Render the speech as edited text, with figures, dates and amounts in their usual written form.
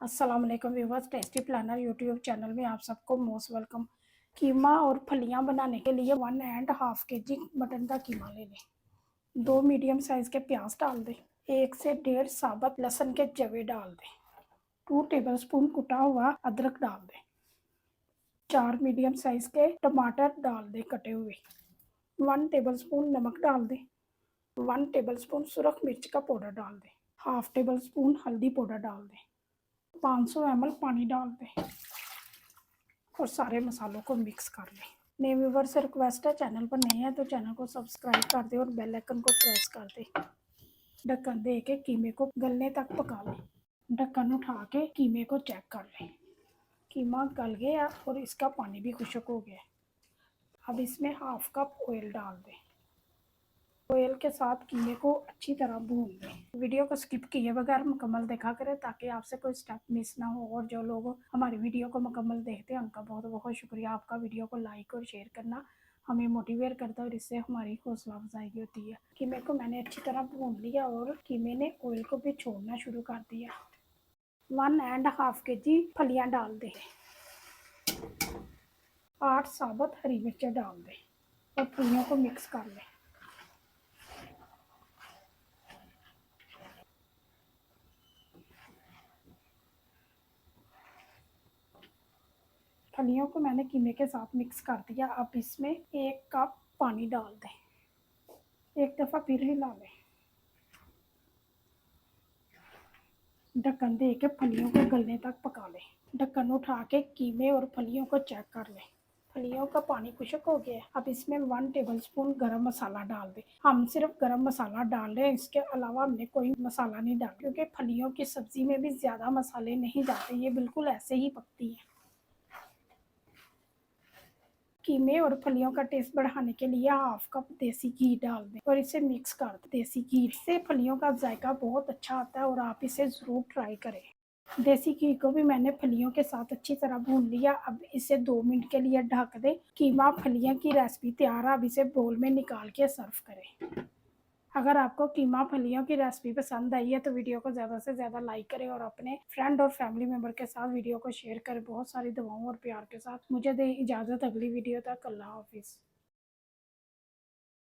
अस्सलाम वालेकुम viewers, tasty planner YouTube channel में आप सबको मोस्ट वेलकम। कीमा और फलियां बनाने के लिए 1.5 kg मटन का कीमा ले लें। 2 मीडियम साइज़ के प्याज डाल दें। 1 से 1.5 साबुत लहसुन के जवे डाल दें। 2 टेबलस्पून कुटा हुआ अदरक डाल दें। 4 मीडियम साइज़ के टमाटर डाल दें कटे हुए। 1 टेबलस्पून नमक डाल दें। 1 टेबलस्पून सुरख मिर्च का पाउडर डाल दें। हाफ टेबलस्पून हल्दी पाउडर डाल दें। 500 ml पानी डाल दें और सारे मसालों को मिक्स कर लें। नए व्यूअर से रिक्वेस्ट है, चैनल पर नए हैं तो चैनल को सब्सक्राइब कर दें और बेल आइकन को प्रेस कर दें। ढक्कन दे के कीमे को गलने तक पका लें। ढक्कन उठा के कीमे को चेक कर लें। कीमा गल गया और इसका पानी भी खुश्क हो गया। अब इसमें हाफ कप ऑयल डाल दें। ऑयल के साथ कीमे को अच्छी तरह भून लें। वीडियो को स्किप किए बगैर मुकम्मल देखा करें ताकि आपसे कोई स्टेप मिस ना हो। और जो लोग हमारी वीडियो को मुकम्मल देखते हैं उनका बहुत बहुत शुक्रिया। आपका वीडियो को लाइक और शेयर करना हमें मोटिवेट करता है और इससे हमारी हौसला अफजाई होती है। कीमे को मैंने अच्छी तरह भून लिया और कीमे ने ऑयल को भी छोड़ना शुरू कर दिया। 1.5 kg फलियाँ डाल दें। 8 साबुत हरी मिर्चें डाल दें और फलियों को मिक्स कर लें। फलियों को मैंने कीमे के साथ मिक्स कर दिया। अब इसमें 1 कप पानी डाल दें। एक दफ़ा फिर हिला लें। ढक्कन दे के फलियों को गलने तक पका लें। ढक्कन उठा के कीमे और फलियों को चेक कर लें। फलियों का पानी खुश्क हो गया। अब इसमें 1 टेबलस्पून गरम मसाला डाल दें। हम सिर्फ गरम मसाला डाल रहे हैं, इसके अलावा हमने कोई मसाला नहीं डाला क्योंकि फलियों की सब्ज़ी में भी ज़्यादा मसाले नहीं डालते, ये बिल्कुल ऐसे ही पकती है। कीमे और फलियों का टेस्ट बढ़ाने के लिए हाफ कप देसी घी डाल दें और इसे मिक्स कर दें। देसी घी से फलियों का जायका बहुत अच्छा आता है और आप इसे ज़रूर ट्राई करें। देसी घी को भी मैंने फलियों के साथ अच्छी तरह भून लिया। अब इसे 2 मिनट के लिए ढक दें। कीमा फलियां की रेसिपी तैयार है। अब इसे बोल में निकाल के सर्व करें। अगर आपको कीमा फलियों की रेसिपी पसंद आई है तो वीडियो को ज़्यादा से ज़्यादा लाइक करें और अपने फ्रेंड और फैमिली मेम्बर के साथ वीडियो को शेयर करें। बहुत सारी दुआओं और प्यार के साथ मुझे दे इजाज़त। अगली वीडियो तक अल्लाह हाफिज़।